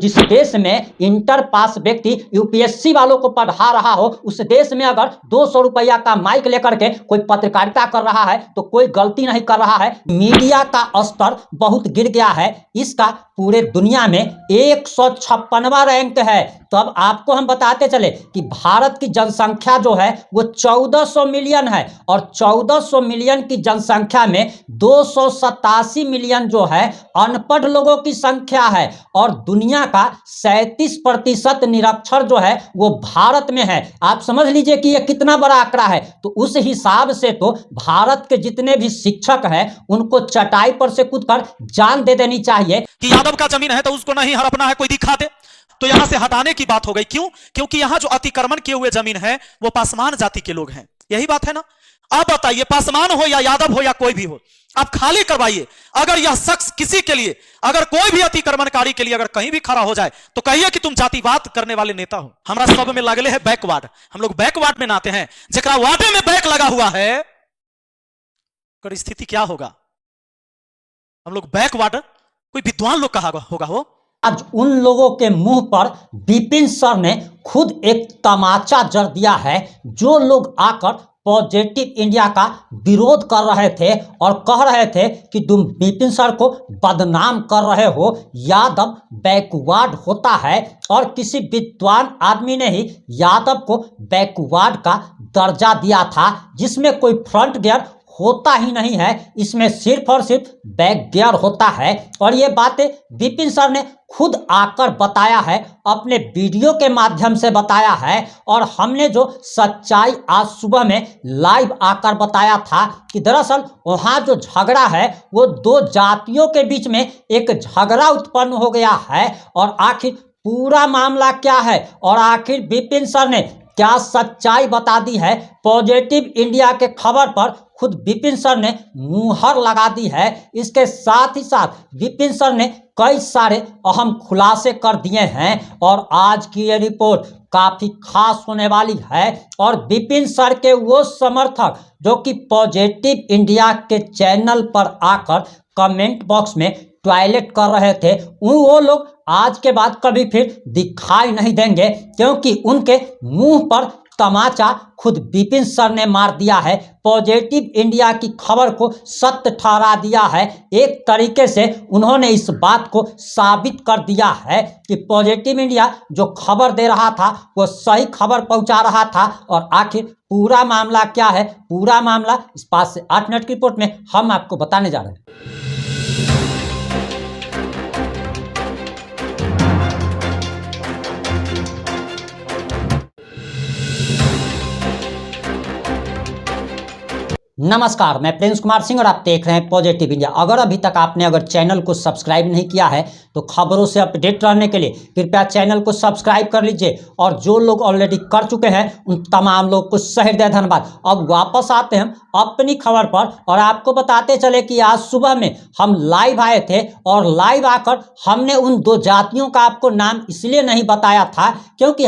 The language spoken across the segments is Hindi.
जिस देश में इंटर पास व्यक्ति यूपीएससी वालों को पढ़ा रहा हो, उस देश में अगर 200 रुपया का माइक लेकर के कोई पत्रकारिता कर रहा है तो कोई गलती नहीं कर रहा है। मीडिया का स्तर बहुत गिर गया है। इसका पूरे दुनिया में 156वां रैंक है। तो अब आपको हम बताते चले कि भारत की जनसंख्या जो है वो 1400 मिलियन है और 1400 मिलियन की जनसंख्या में 287 मिलियन जो है अनपढ़ लोगों की संख्या है और दुनिया का 37% निरक्षर जो है वो भारत में है। आप समझ लीजिए कि ये कितना बड़ा आंकड़ा है। तो उस हिसाब से तो भारत के जितने भी शिक्षक हैं उनको चटाई पर से कूदकर जान दे देनी चाहिए कि यादव का जमीन है तो उसको नहीं हड़पना है, कोई दिखा दे। तो यहां से हटाने की बात हो गई। क्यों? क्योंकि यहां जो अतिक्रमण किए हुए जमीन है वो पासवान जाति के लोग हैं। यही बात है ना। आप बताइए, पासवान हो या यादव हो या कोई भी हो, आप खाली करवाइए। अगर यह शख्स किसी के लिए, अगर कोई भी अतिक्रमणकारी के लिए अगर कहीं भी खड़ा हो जाए तो कहिए कि तुम जातिवाद करने वाले नेता हो। हमारा सब में लगले है बैकवर्ड, हम लोग बैकवर्ड में नाते हैं। जरा वार्डे में बैक लगा हुआ है, कर स्थिति क्या होगा? हम लोग बैकवर्ड, कोई विद्वान लोग कहा होगा हो। आज उन लोगों के मुंह पर विपिन सर ने खुद एक तमाचा जड़ दिया है जो लोग आकर पॉजिटिव इंडिया का विरोध कर रहे थे और कह रहे थे कि तुम विपिन सर को बदनाम कर रहे हो, यादव बैकवर्ड होता है। और किसी विद्वान आदमी ने ही यादव को बैकवर्ड का दर्जा दिया था, जिसमें कोई फ्रंट गियर होता ही नहीं है, इसमें सिर्फ और सिर्फ बैक गियर होता है। और ये बातें विपिन सर ने खुद आकर बताया है, अपने वीडियो के माध्यम से बताया है। और हमने जो सच्चाई आज सुबह में लाइव आकर बताया था कि दरअसल वहाँ जो झगड़ा है वो दो जातियों के बीच में एक झगड़ा उत्पन्न हो गया है। और आखिर पूरा मामला क्या है और आखिर विपिन सर ने क्या सच्चाई बता दी है, पॉजिटिव इंडिया के खबर पर खुद विपिन सर ने मुहर लगा दी है। इसके साथ ही साथ विपिन सर ने कई सारे अहम खुलासे कर दिए हैं और आज की ये रिपोर्ट काफी खास होने वाली है। और विपिन सर के वो समर्थक जो कि पॉजिटिव इंडिया के चैनल पर आकर कमेंट बॉक्स में टॉयलेट कर रहे थे, वो लोग आज के बाद कभी फिर दिखाई नहीं देंगे, क्योंकि उनके मुंह पर तमाचा खुद विपिन सर ने मार दिया है। पॉजिटिव इंडिया की खबर को सत्य ठहरा दिया है। एक तरीके से उन्होंने इस बात को साबित कर दिया है कि पॉजिटिव इंडिया जो खबर दे रहा था वो सही खबर पहुंचा रहा था। और आखिर पूरा मामला क्या है, पूरा मामला इस 5 से 8 मिनट की रिपोर्ट में हम आपको बताने जा रहे हैं। नमस्कार, मैं प्रिंस कुमार सिंह और आप देख रहे हैं पॉजिटिव इंडिया। अगर अभी तक आपने चैनल को सब्सक्राइब नहीं किया है तो खबरों से अपडेट रहने के लिए कृपया चैनल को सब्सक्राइब कर लीजिए। और जो लोग ऑलरेडी कर चुके हैं उन तमाम लोग को सहृदय धन्यवाद। अब वापस आते हैं अपनी खबर पर और आपको बताते चले कि आज सुबह में हम लाइव आए थे और लाइव आकर हमने उन दो जातियों का आपको नाम इसलिए नहीं बताया था क्योंकि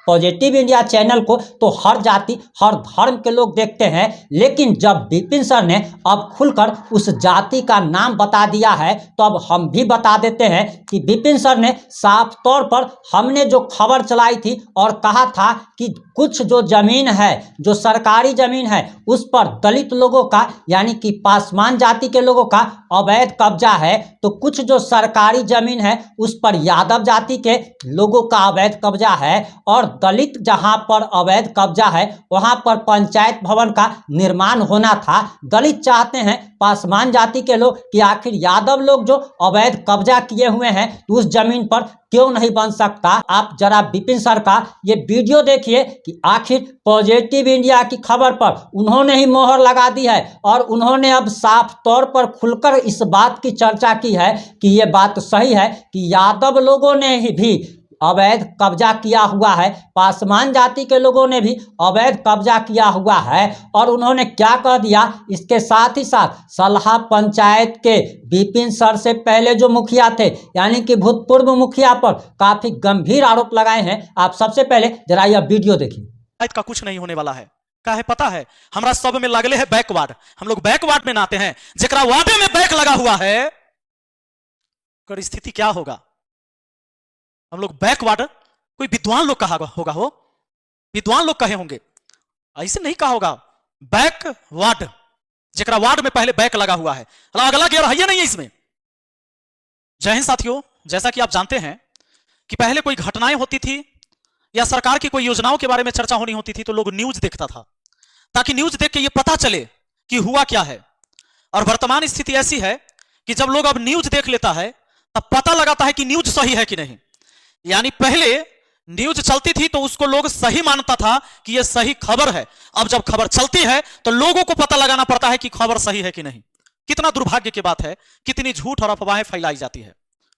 पॉजिटिव इंडिया चैनल को तो हर जाति हर धर्म के लोग देखते हैं, लेकिन जब विपिन सर ने अब खुलकर उस जाति का नाम बता दिया है तो अब हम भी बता देते हैं कि विपिन सर ने साफ तौर पर हमने जो खबर चलाई थी और कहा था कि कुछ जो जमीन है, जो सरकारी जमीन है, उस पर दलित लोगों का यानी कि पासवान जाति के लोगों का अवैध कब्जा है, तो कुछ जो सरकारी जमीन है उस पर यादव जाति के लोगों का अवैध कब्जा है। और दलित जहां पर अवैध कब्जा है वहां पर पंचायत भवन का निर्माण होना था। दलित चाहते हैं पासवान जाति के लोग कि आखिर यादव लोग जो अवैध कब्जा किए हुए हैं तो उस जमीन पर क्यों नहीं बन सकता। आप जरा विपिन सर का ये वीडियो देखिए कि आखिर पॉजिटिव इंडिया की खबर पर उन्होंने ही मोहर लगा दी है और उन्होंने अब साफ तौर पर खुलकर इस बात की चर्चा की है कि ये बात सही है कि यादव लोगों ने ही भी अवैध कब्जा किया हुआ है, पासवान जाति के लोगों ने भी अवैध कब्जा किया हुआ है। और उन्होंने क्या कह दिया, इसके साथ ही साथ सलाह पंचायत के विपिन सर से पहले जो मुखिया थे यानी कि भूतपूर्व मुखिया पर काफी गंभीर आरोप लगाए हैं। आप सबसे पहले जरा यह वीडियो देखिए। का कुछ नहीं होने वाला है, क्या है पता है? हमारा सब में लगले है बैकवर्ड, हम लोग बैकवर्ड में नाते हैं। जरा वार्डे में बैक लगा हुआ है, कर स्थिति क्या होगा? हम लोग बैकवर्ड, कोई विद्वान लोग कहा होगा, हो विद्वान लोग कहे होंगे, ऐसे नहीं कहा होगा। बैकवर्ड, जरा वार्ड में पहले बैक लगा हुआ है, अगला गियर है नहीं है इसमें। जय हिंद साथियों, जैसा कि आप जानते हैं कि पहले कोई घटनाएं होती थी या सरकार की कोई योजनाओं के बारे में चर्चा होनी होती थी तो लोग न्यूज देखता था, ताकि न्यूज देख के ये पता चले कि हुआ क्या है। और वर्तमान स्थिति ऐसी है कि जब लोग अब न्यूज देख लेता है तब पता लगाता है कि न्यूज सही है कि नहीं। यानी पहले न्यूज चलती थी तो उसको लोग सही मानता था कि यह सही खबर है, अब जब खबर चलती है तो लोगों को पता लगाना पड़ता है कि खबर सही है कि नहीं। कितना दुर्भाग्य की बात है, कितनी झूठ और अफवाहें फैलाई जाती है।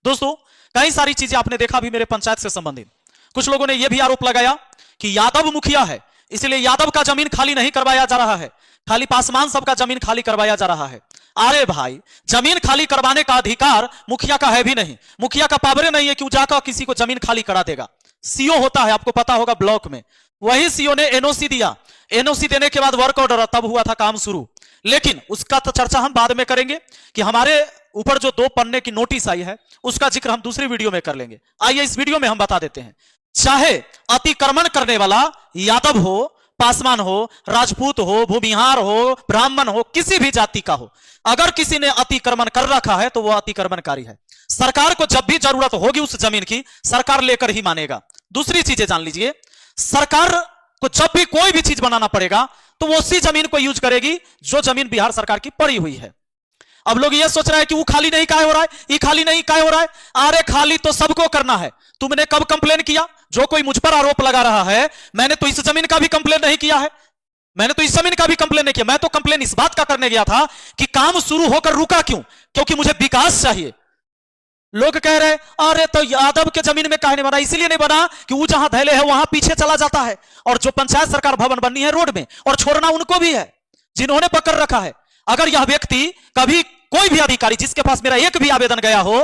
दोस्तों, कई सारी चीजें आपने देखा भी मेरे पंचायत से संबंधित। कुछ लोगों ने यह भी आरोप लगाया कि यादव मुखिया है, इसलिए यादव का जमीन खाली नहीं करवाया जा रहा है, खाली पासवान सबका जमीन खाली करवाया जा रहा है। अरे भाई, जमीन खाली करवाने का अधिकार मुखिया का है भी नहीं, मुखिया का पावर नहीं है कि वो जाकर किसी को जमीन खाली करा देगा। सीओ होता है, आपको पता होगा, ब्लॉक में वही सीओ ने एनओसी दिया, एनओसी देने के बाद वर्क ऑर्डर, तब हुआ था काम शुरू। लेकिन उसका तो चर्चा हम बाद में करेंगे कि हमारे ऊपर जो 2 पन्ने की नोटिस आई है उसका जिक्र हम दूसरी वीडियो में कर लेंगे। आइए इस वीडियो में हम बता देते हैं, चाहे अतिक्रमण करने वाला यादव हो, पासवान हो, राजपूत हो, भूमिहार हो, ब्राह्मण हो, किसी भी जाति का हो, अगर किसी ने अतिक्रमण कर रखा है तो वह अतिक्रमणकारी है। सरकार को जब भी जरूरत होगी उस जमीन की, सरकार लेकर ही मानेगा। दूसरी चीजें जान लीजिए, सरकार को जब भी कोई भी चीज बनाना पड़ेगा तो वो उसी जमीन को यूज करेगी जो जमीन बिहार सरकार की पड़ी हुई है। अब लोग ये सोच रहे हैं कि वो खाली नहीं काहे हो रहा है, ये खाली नहीं काहे हो रहा है। अरे खाली तो सबको करना है। तुमने कब कंप्लेन किया? जो कोई मुझ पर आरोप लगा रहा है, मैंने तो इस जमीन का भी कंप्लेन नहीं किया है, मैंने तो इस जमीन का भी कंप्लेन नहीं किया। मैं तो कंप्लेन इस बात का करने गया था कि काम शुरू होकर रुका क्यों, क्योंकि मुझे विकास चाहिए। लोग कह रहे अरे तो यादव के जमीन में काहे नहीं बना, इसलिए नहीं बना कि वो जहां धैले है वहां पीछे चला जाता है, और जो पंचायत सरकार भवन बननी है रोड में, और छोड़ना उनको भी है जिन्होंने पकड़ रखा है। अगर यह व्यक्ति कभी, कोई भी अधिकारी जिसके पास मेरा एक भी आवेदन गया हो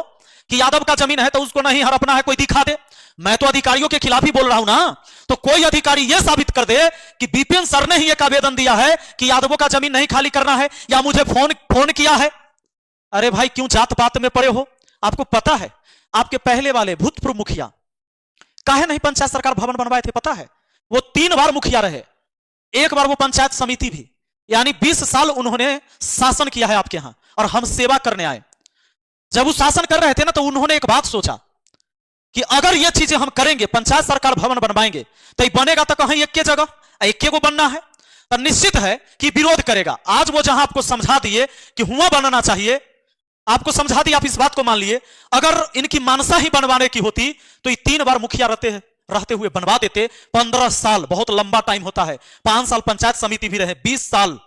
कि यादव का जमीन है तो उसको नहीं हड़पना है, कोई दिखा दे। मैं तो अधिकारियों के खिलाफ ही बोल रहा हूं ना। तो कोई अधिकारी यह साबित कर दे कि बीपीएन सर ने ही एक आवेदन दिया है कि यादवों का जमीन नहीं खाली करना है, या मुझे फोन किया है। अरे भाई, क्यों जात पात में पड़े हो? आपको पता है आपके पहले वाले भूतपूर्व मुखिया काहे नहीं पंचायत सरकार भवन बनवाए थे? पता है, वो 3 बार मुखिया रहे, एक बार वो पंचायत समिति भी। यानी 20 साल उन्होंने शासन किया है आपके यहां, और हम सेवा करने आए। जब वो शासन कर रहे थे ना, तो उन्होंने एक बात सोचा कि अगर ये चीजें हम करेंगे, पंचायत सरकार भवन बनवाएंगे, तो ये बनेगा तो कहीं एक जगह, एक को बनना है, तो निश्चित है कि विरोध करेगा। आज वो जहां आपको समझा दिए कि हुआ बनना चाहिए, आपको समझा दिया, आप इस बात को मान लिए। अगर इनकी मानसा ही बनवाने की होती तो ये 3 बार मुखिया रहते हुए बनवा देते। 15 साल बहुत लंबा टाइम होता है, 5 साल पंचायत समिति भी रहे, 20 साल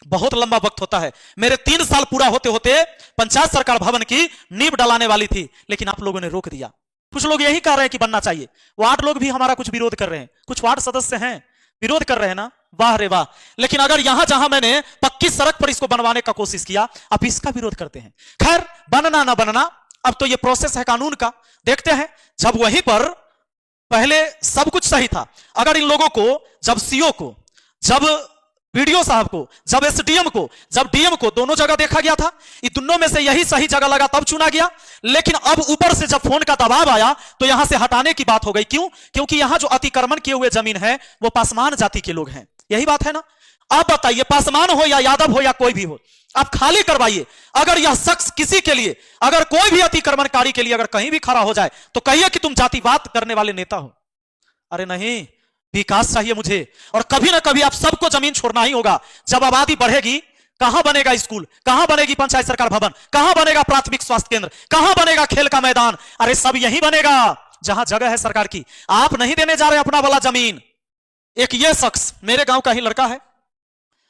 बहुत लंबा वक्त होता है। मेरे 3 साल पूरा होते होते पंचायत सरकार भवन की नींव डलाने वाली थी, लेकिन आप लोगों ने रोक दिया। कुछ लोग यही कह रहे हैं कि बनना चाहिए, वार्ड लोग भी हमारा कुछ विरोध कर रहे हैं, कुछ वार्ड सदस्य हैं विरोध कर रहे हैं ना, वाह रे वाह। लेकिन अगर यहां जहां मैंने पक्की सड़क पर इसको बनवाने का कोशिश किया, आप इसका विरोध करते हैं। खैर, बनना ना बनना अब तो ये प्रोसेस है कानून का, देखते हैं। जब वहीं पर पहले सब कुछ सही था, अगर इन लोगों को, जब सीओ को, जब वीडियो साहब को, जब एसडीएम को, जब डीएम को, दोनों जगह देखा गया था, इन दोनों में से यही सही जगह लगा तब चुना गया। लेकिन अब ऊपर से जब फोन का दबाव आया तो यहां से हटाने की बात हो गई। क्यों? क्योंकि यहां जो अतिक्रमण किए हुए जमीन है वो पासवान जाति के लोग हैं। यही बात है ना। आप बताइए, पासवान हो या यादव हो या कोई भी हो, आप खाली करवाइए। अगर यह शख्स किसी के लिए, अगर कोई भी अतिक्रमणकारी के लिए अगर कहीं भी खड़ा हो जाए तो कहिए कि तुम जातिवाद करने वाले नेता हो। अरे नहीं, विकास चाहिए मुझे, और कभी ना कभी आप सबको जमीन छोड़ना ही होगा। जब आबादी बढ़ेगी, कहां बनेगा स्कूल, कहां बनेगी पंचायत सरकार भवन, कहां बनेगा प्राथमिक स्वास्थ्य केंद्र, कहां बनेगा खेल का मैदान? अरे सब यही बनेगा जहां जगह है सरकार की। आप नहीं देने जा रहे अपना वाला जमीन। एक ये शख्स मेरे गांव का ही लड़का है,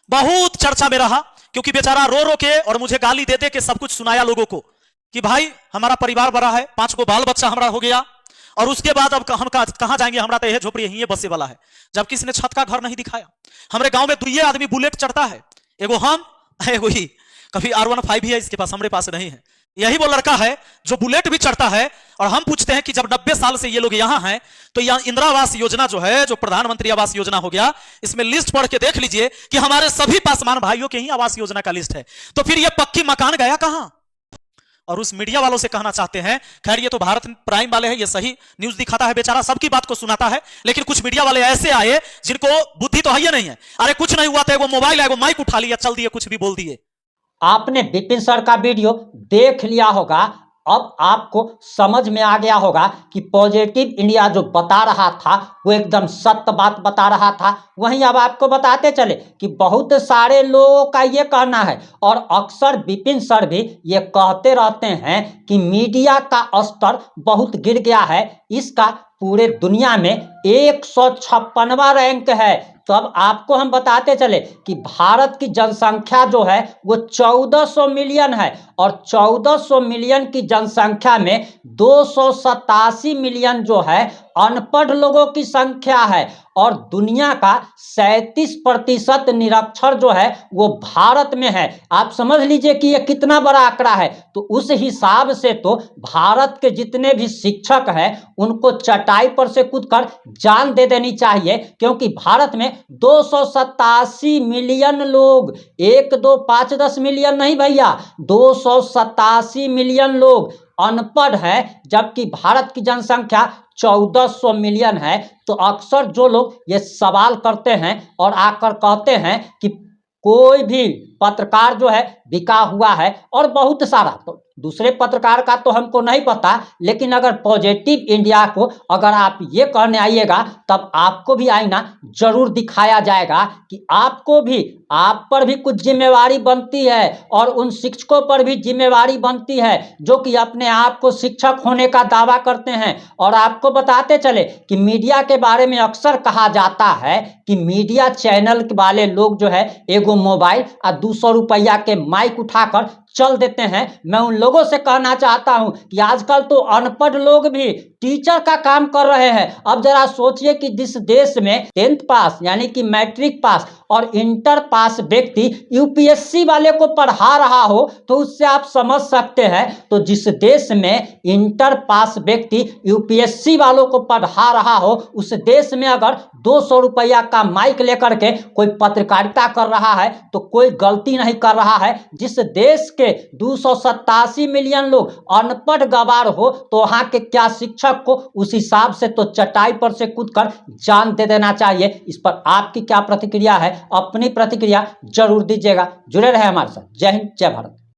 बहुत चर्चा में रहा, क्योंकि बेचारा रो रो के और मुझे गाली दे दे के सब कुछ सुनाया लोगों को कि भाई हमारा परिवार बड़ा है, 5 को बाल बच्चा हमारा हो गया, और उसके बाद अब हम कहां जाएंगे, हमारा तो यह झोपड़ी यही बसे वाला है। जब किसी ने छत का घर नहीं दिखाया। हमारे गांव में 2 आदमी बुलेट चढ़ता है, एगो हम, एगो ही, कभी R15 भी है इसके पास, हमारे पास नहीं है। यही वो लड़का है जो बुलेट भी चढ़ता है। और हम पूछते हैं कि जब 90 साल से ये लोग यहां हैं, तो यहां इंदिरा आवास योजना जो है, जो प्रधानमंत्री आवास योजना हो गया, इसमें लिस्ट पढ़ के देख लीजिए कि हमारे सभी पासवान भाइयों के ही आवास योजना का लिस्ट है। तो फिर ये पक्की मकान गया कहां? और उस मीडिया वालों से कहना चाहते हैं, खैर ये तो भारत प्राइम वाले हैं, ये सही न्यूज दिखाता है, बेचारा सबकी बात को सुनाता है, लेकिन कुछ मीडिया वाले ऐसे आए जिनको बुद्धि तो है ही नहीं है। अरे कुछ नहीं हुआ था, वो मोबाइल है, वो माइक उठा लिया, चल दिए, कुछ भी बोल दिए। आपने विपिन सर का वीडियो देख लिया होगा, अब आपको समझ में आ गया होगा कि पॉजिटिव इंडिया जो बता रहा था वो एकदम सत्य बात बता रहा था। वहीं अब आपको बताते चले कि बहुत सारे लोगों का ये कहना है, और अक्सर विपिन सर भी ये कहते रहते हैं कि मीडिया का स्तर बहुत गिर गया है, इसका पूरे दुनिया में 156वां रैंक है। तो अब आपको हम बताते चले कि भारत की जनसंख्या जो है वो 1400 मिलियन है, और 1400 मिलियन की जनसंख्या में 287 मिलियन जो है अनपढ़ लोगों की संख्या है, और दुनिया का 37% निरक्षर जो है वो भारत में है। आप समझ लीजिए कि ये कितना बड़ा आंकड़ा है। तो उस हिसाब से तो भारत के जितने भी शिक्षक हैं उनको चटाई पर से कूदकर जान दे देनी चाहिए, क्योंकि भारत में 287 मिलियन लोग, 1 2 5 10 मिलियन नहीं भैया, 287 मिलियन लोग अनपढ़ है, जबकि भारत की जनसंख्या 1400 मिलियन है। तो अक्सर जो लोग ये सवाल करते हैं और आकर कहते हैं कि कोई भी पत्रकार जो है बिका हुआ है, और बहुत सारा, तो दूसरे पत्रकार का तो हमको नहीं पता, लेकिन अगर पॉजिटिव इंडिया को अगर आप ये कहने आइएगा तब आपको भी आईना जरूर दिखाया जाएगा कि आपको भी, आप पर भी कुछ जिम्मेवारी बनती है, और उन शिक्षकों पर भी जिम्मेवारी बनती है जो कि अपने आप को शिक्षक होने का दावा करते हैं। और आपको बताते चले कि मीडिया के बारे में अक्सर कहा जाता है कि मीडिया चैनल वाले लोग जो है एगो मोबाइल और 200 रुपया के माइक उठाकर चल देते हैं। मैं उन लोगों से कहना चाहता हूं कि आजकल तो अनपढ़ लोग भी टीचर का काम कर रहे हैं। अब जरा सोचिए कि जिस देश में 10th पास यानी कि मैट्रिक पास और इंटर पास व्यक्ति यूपीएससी वाले को पढ़ा रहा हो, तो उससे आप समझ सकते हैं। तो जिस देश में इंटर पास व्यक्ति यूपीएससी वालों को पढ़ा रहा हो, उस देश में अगर 200 रुपया का माइक लेकर के कोई पत्रकारिता कर रहा है तो कोई गलती नहीं कर रहा है। जिस देश के 287 मिलियन लोग अनपढ़ गवार हो, तो वहां के क्या शिक्षक को उस हिसाब से तो चटाई पर से कूदकर जान दे देना चाहिए। इस पर आपकी क्या प्रतिक्रिया है? अपनी प्रतिक्रिया जरूर दीजिएगा। जुड़े रहे हमारे साथ। जय हिंद, जय भारत।